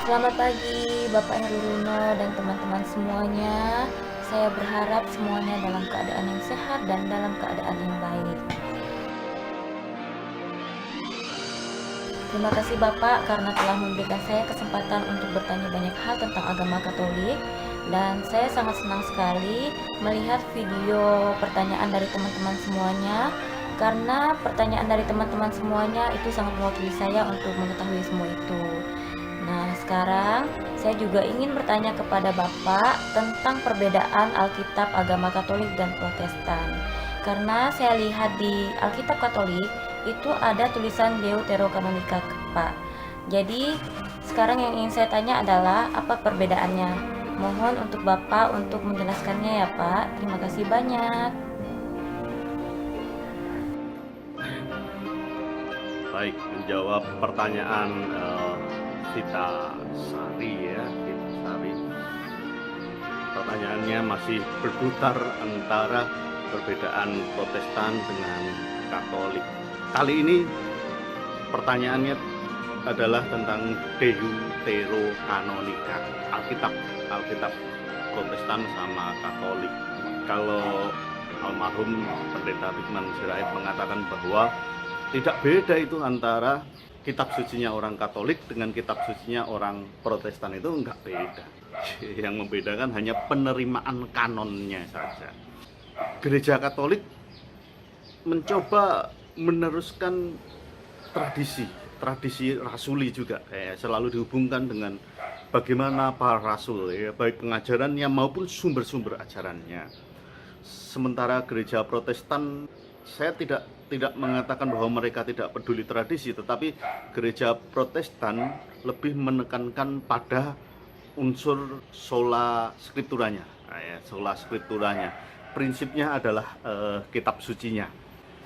Selamat pagi Bapak Heruwino dan teman-teman semuanya. Saya berharap semuanya dalam keadaan yang sehat dan dalam keadaan yang baik. Terima kasih Bapak karena telah memberikan saya kesempatan untuk bertanya banyak hal tentang agama Katolik. Dan saya sangat senang sekali melihat video pertanyaan dari teman-teman semuanya. Karena pertanyaan dari teman-teman semuanya itu sangat mewakili saya untuk mengetahui semua itu. Nah, sekarang saya juga ingin bertanya kepada Bapak tentang perbedaan Alkitab agama Katolik dan Protestan. Karena saya lihat di Alkitab Katolik itu ada tulisan Deuterokanonika, Pak. Jadi, sekarang yang ingin saya tanya adalah apa perbedaannya? Mohon untuk Bapak untuk menjelaskannya ya, Pak. Terima kasih banyak. Baik, menjawab pertanyaan Vita Sari ya, Vita Sari. Pertanyaannya masih berputar antara perbedaan Protestan dengan Katolik. Kali ini pertanyaannya adalah tentang Deuterokanonika, Alkitab Protestan sama Katolik. Kalau almarhum Pendeta Bikman Sirait mengatakan bahwa tidak beda itu antara kitab sucinya orang Katolik dengan kitab sucinya orang Protestan, itu enggak beda. Yang membedakan hanya penerimaan kanonnya saja. Gereja Katolik mencoba meneruskan tradisi rasuli juga, selalu dihubungkan dengan bagaimana para rasul, ya, baik pengajarannya maupun sumber-sumber ajarannya. Sementara gereja Protestan, saya tidak mengatakan bahwa mereka tidak peduli tradisi, tetapi gereja Protestan lebih menekankan pada unsur sola scripturanya, sola scripturanya. Prinsipnya adalah kitab sucinya.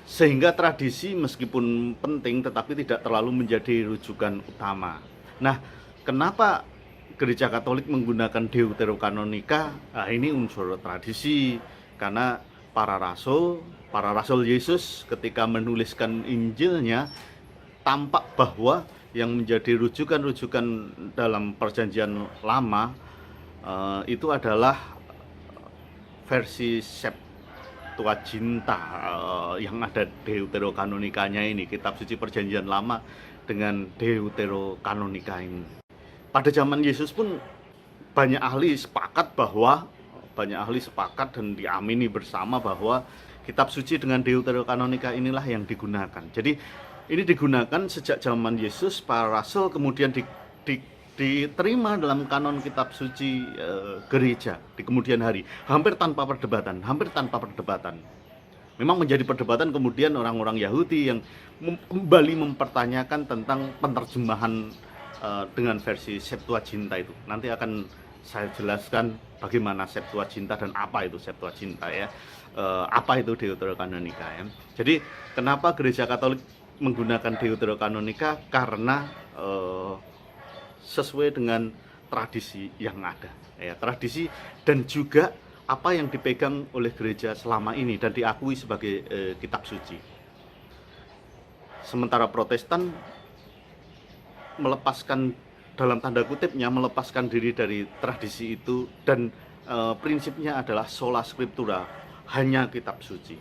Sehingga tradisi meskipun penting tetapi tidak terlalu menjadi rujukan utama. Nah, kenapa gereja Katolik menggunakan Deuterokanonika? Nah, ini unsur tradisi karena para rasul Yesus ketika menuliskan Injilnya tampak bahwa yang menjadi rujukan-rujukan dalam perjanjian lama itu adalah versi Septuaginta yang ada Deuterokanonikanya ini, kitab suci perjanjian lama dengan Deuterokanonika ini. Pada zaman Yesus pun banyak ahli sepakat dan diamini bersama bahwa kitab suci dengan Deuterokanonika inilah yang digunakan. Jadi ini digunakan sejak zaman Yesus, para rasul, kemudian diterima dalam kanon kitab suci gereja di kemudian hari, hampir tanpa perdebatan. Memang menjadi perdebatan kemudian orang-orang Yahudi yang kembali mempertanyakan tentang penerjemahan dengan versi Septuaginta itu. Nanti akan saya jelaskan bagaimana Septuaginta dan apa itu Septuaginta ya. Apa itu Deuterokanonika ya. Jadi kenapa gereja Katolik menggunakan Deuterokanonika? Karena sesuai dengan tradisi yang ada ya, tradisi dan juga apa yang dipegang oleh gereja selama ini dan diakui sebagai kitab suci. Sementara Protestan melepaskan, dalam tanda kutipnya, melepaskan diri dari tradisi itu dan prinsipnya adalah sola scriptura, hanya kitab suci.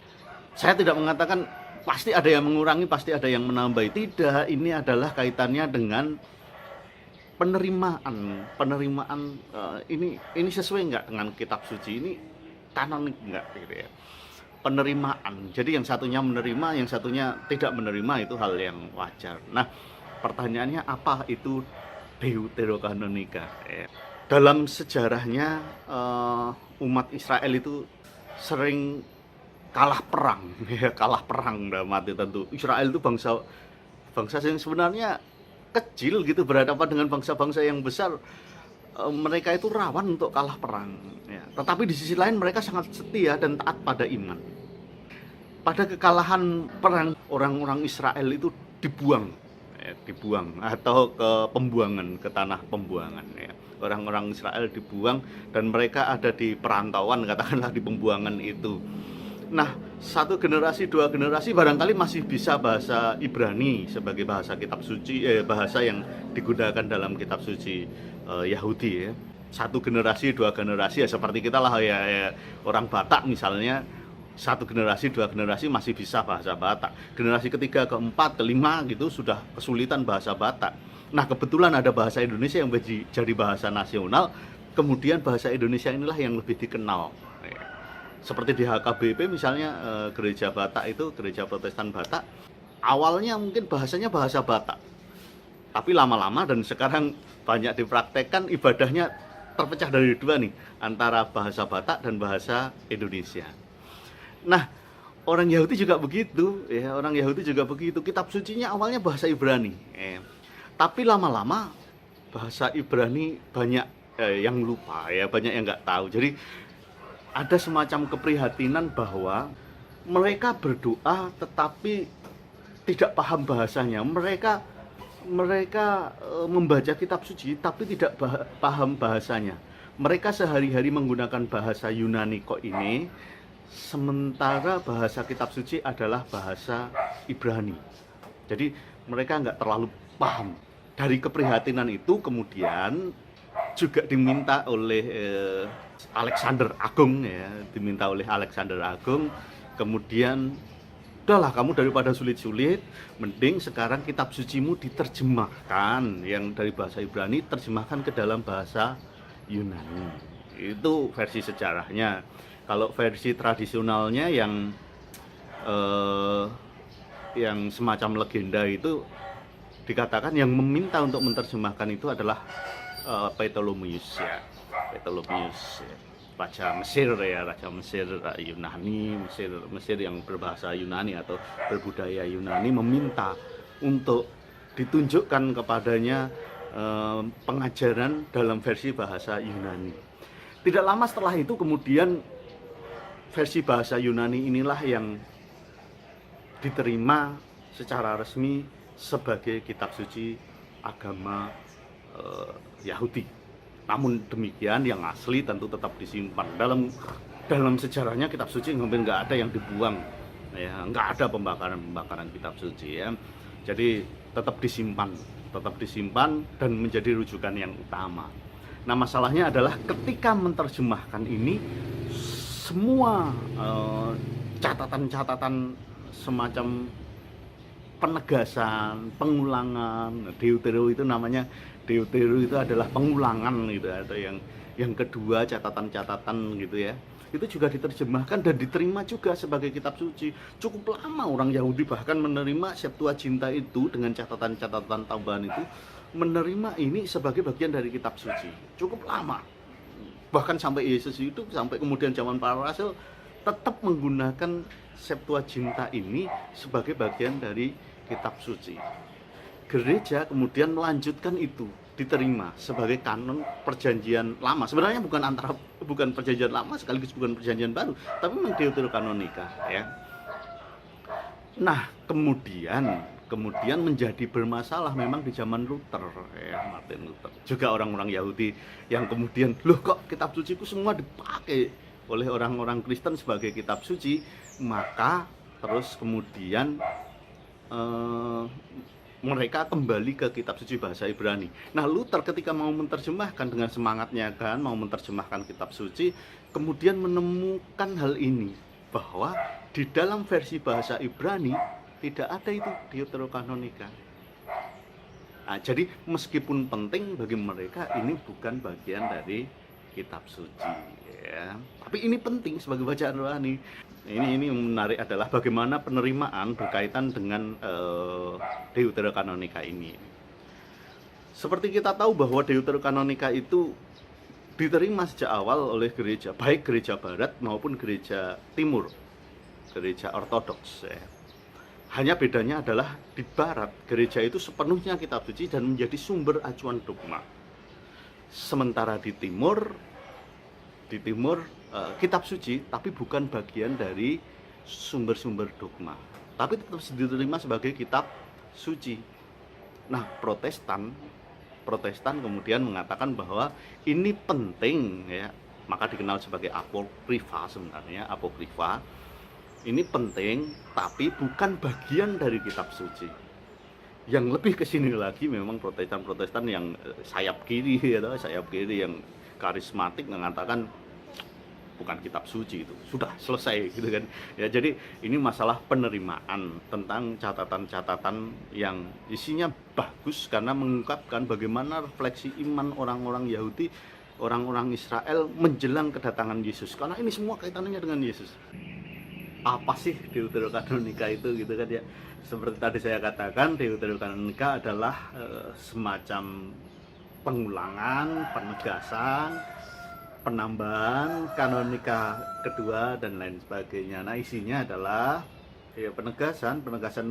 Saya tidak mengatakan pasti ada yang mengurangi, pasti ada yang menambah. Tidak, ini adalah kaitannya dengan penerimaan ini sesuai enggak dengan kitab suci, ini kanonik enggak gitu ya. Penerimaan. Jadi yang satunya menerima, yang satunya tidak menerima, itu hal yang wajar. Nah, pertanyaannya apa itu Deuterokanonika ya. Dalam sejarahnya umat Israel itu sering kalah perang ya, dalam arti tentu Israel itu bangsa yang sebenarnya kecil gitu, berhadapan dengan bangsa-bangsa yang besar, mereka itu rawan untuk kalah perang ya. Tetapi di sisi lain mereka sangat setia dan taat pada iman. Pada kekalahan perang, orang-orang Israel itu dibuang atau ke pembuangan, ke tanah pembuangan ya. Orang-orang Israel dibuang dan mereka ada di perantauan, katakanlah di pembuangan itu. Nah, satu generasi, dua generasi barangkali masih bisa bahasa Ibrani sebagai bahasa kitab suci, bahasa yang digunakan dalam kitab suci Yahudi ya. Satu generasi, dua generasi ya seperti kita lah ya, orang Batak misalnya, satu generasi, dua generasi masih bisa bahasa Batak. Generasi ketiga, keempat, kelima gitu sudah kesulitan bahasa Batak. Nah, kebetulan ada bahasa Indonesia yang jadi bahasa nasional, kemudian bahasa Indonesia inilah yang lebih dikenal. Seperti di HKBP misalnya, gereja Batak itu, gereja Protestan Batak, awalnya mungkin bahasanya bahasa Batak, tapi lama-lama dan sekarang banyak dipraktekkan ibadahnya terpecah dari dua nih, antara bahasa Batak dan bahasa Indonesia. Nah, orang Yahudi juga begitu ya, orang Yahudi juga begitu, kitab sucinya awalnya bahasa Ibrani, tapi lama-lama bahasa Ibrani banyak yang lupa ya, banyak yang nggak tahu. Jadi ada semacam keprihatinan bahwa mereka berdoa tetapi tidak paham bahasanya. Mereka membaca kitab suci tapi tidak paham bahasanya. Mereka sehari-hari menggunakan bahasa Yunani kok ini, sementara bahasa kitab suci adalah bahasa Ibrani. Jadi mereka nggak terlalu paham. Dari keprihatinan itu kemudian juga diminta oleh Alexander Agung ya, diminta oleh Alexander Agung, kemudian udahlah kamu daripada sulit-sulit, mending sekarang kitab sucimu diterjemahkan, yang dari bahasa Ibrani terjemahkan ke dalam bahasa Yunani. Itu versi sejarahnya. Kalau versi tradisionalnya yang semacam legenda itu dikatakan yang meminta untuk menerjemahkan itu adalah Ptolemaeus ya. Ptolemaeus ya. Raja Mesir ya, Raja Mesir Yunani, Mesir yang berbahasa Yunani atau berbudaya Yunani, meminta untuk ditunjukkan kepadanya pengajaran dalam versi bahasa Yunani. Tidak lama setelah itu kemudian versi bahasa Yunani inilah yang diterima secara resmi sebagai kitab suci agama Yahudi. Namun demikian yang asli tentu tetap disimpan. Dalam sejarahnya kitab suci hampir nggak ada yang dibuang, ya, nggak ada pembakaran kitab suci ya. Jadi tetap disimpan dan menjadi rujukan yang utama. Nah, masalahnya adalah ketika menerjemahkan ini, semua catatan-catatan semacam penegasan, pengulangan, deutero itu namanya, deutero itu adalah pengulangan gitu, atau yang kedua catatan-catatan gitu ya. Itu juga diterjemahkan dan diterima juga sebagai kitab suci. Cukup lama orang Yahudi bahkan menerima Septuaginta itu dengan catatan-catatan tambahan itu, menerima ini sebagai bagian dari kitab suci. Cukup lama. Bahkan sampai Yesus itu, sampai kemudian zaman para rasul tetap menggunakan Septuaginta ini sebagai bagian dari kitab suci. Gereja kemudian melanjutkan itu, diterima sebagai kanon perjanjian lama. Sebenarnya bukan perjanjian lama sekaligus bukan perjanjian baru, tapi memang Deuterokanonika ya. Nah, kemudian menjadi bermasalah memang di zaman Luther ya, Martin Luther. Juga orang-orang Yahudi yang kemudian, loh kok kitab suciku semua dipakai oleh orang-orang Kristen sebagai kitab suci, maka terus kemudian mereka kembali ke kitab suci bahasa Ibrani. Nah, Luther ketika mau menerjemahkan dengan semangatnya kan, mau menerjemahkan kitab suci, kemudian menemukan hal ini, bahwa di dalam versi bahasa Ibrani tidak ada itu Deuterokanonika. Nah, jadi meskipun penting bagi mereka, ini bukan bagian dari kitab suci ya. Tapi ini penting sebagai bacaan rohani. Ini yang menarik adalah bagaimana penerimaan berkaitan dengan Deuterokanonika ini. Seperti kita tahu bahwa Deuterokanonika itu diterima sejak awal oleh gereja, baik gereja barat maupun gereja timur, gereja ortodoks ya. Hanya bedanya adalah di barat gereja itu sepenuhnya kitab suci dan menjadi sumber acuan dogma. Sementara di timur kitab suci tapi bukan bagian dari sumber-sumber dogma, tapi tetap diterima sebagai kitab suci. Nah, Protestan kemudian mengatakan bahwa ini penting ya, maka dikenal sebagai apokrifa sebenarnya, apokrifa. Ini penting, tapi bukan bagian dari kitab suci. Yang lebih ke sini lagi memang Protestan-Protestan yang sayap kiri atau sayap kiri yang karismatik mengatakan bukan kitab suci, itu sudah selesai gitu kan ya. Jadi ini masalah penerimaan tentang catatan-catatan yang isinya bagus karena mengungkapkan bagaimana refleksi iman orang-orang Yahudi, orang-orang Israel menjelang kedatangan Yesus, karena ini semua kaitannya dengan Yesus. Apa sih Deuterokanonika itu gitu kan ya. Seperti tadi saya katakan, Deuterokanonika adalah semacam pengulangan, penegasan, penambahan kanonika kedua dan lain sebagainya. Nah, isinya adalah ya penegasan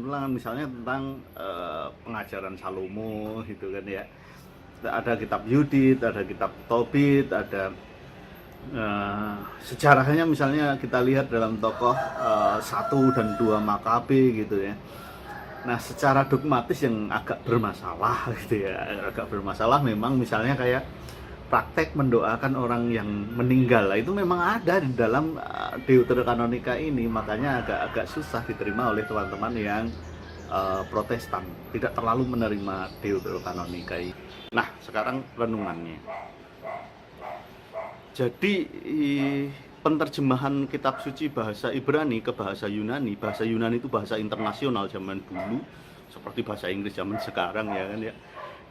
ulangan, misalnya tentang pengajaran Salomo gitu kan ya. Ada kitab Yudit, ada kitab Tobit, ada sejarahnya misalnya kita lihat dalam tokoh 1 dan 2 Makabe gitu ya. Nah, secara dogmatis yang agak bermasalah gitu ya, agak bermasalah memang, misalnya kayak praktek mendoakan orang yang meninggal. Itu memang ada di dalam Deuterokanonika ini, makanya agak susah diterima oleh teman-teman yang Protestan, tidak terlalu menerima Deuterokanonika ini. Nah, sekarang renungannya. Jadi penerjemahan kitab suci bahasa Ibrani ke bahasa Yunani. Bahasa Yunani itu bahasa internasional zaman dulu, seperti bahasa Inggris zaman sekarang ya kan ya.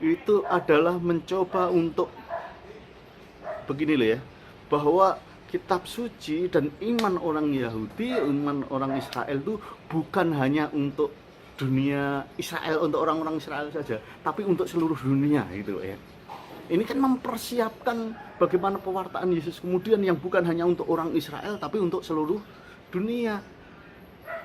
Itu adalah mencoba untuk begini loh ya, bahwa kitab suci dan iman orang Yahudi, iman orang Israel itu bukan hanya untuk dunia Israel, untuk orang-orang Israel saja, tapi untuk seluruh dunia gitu ya. Ini kan mempersiapkan bagaimana pewartaan Yesus kemudian yang bukan hanya untuk orang Israel tapi untuk seluruh dunia.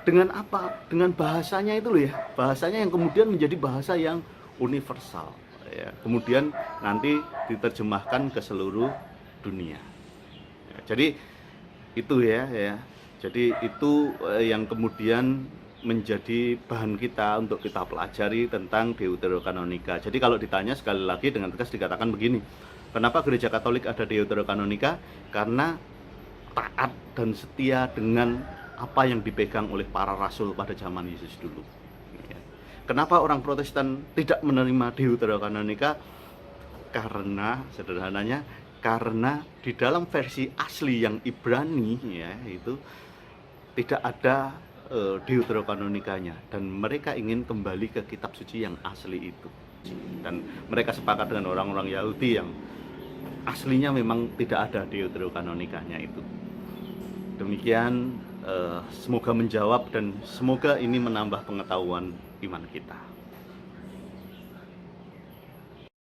Dengan apa? Dengan bahasanya itu loh ya, bahasanya yang kemudian menjadi bahasa yang universal ya. Kemudian nanti diterjemahkan ke seluruh dunia ya. Jadi itu ya. Jadi itu yang kemudian menjadi bahan kita untuk kita pelajari tentang Deuterokanonika. Jadi kalau ditanya sekali lagi dengan tegas dikatakan begini, kenapa gereja Katolik ada Deuterokanonika? Karena taat dan setia dengan apa yang dipegang oleh para rasul pada zaman Yesus dulu ya. Kenapa orang Protestan tidak menerima Deuterokanonika? Karena sederhananya, karena di dalam versi asli yang Ibrani ya, itu tidak ada Deuterokanonikanya, dan mereka ingin kembali ke kitab suci yang asli itu. Dan mereka sepakat dengan orang-orang Yahudi yang aslinya memang tidak ada Deuterokanonikanya itu. Demikian, semoga menjawab dan semoga ini menambah pengetahuan iman kita.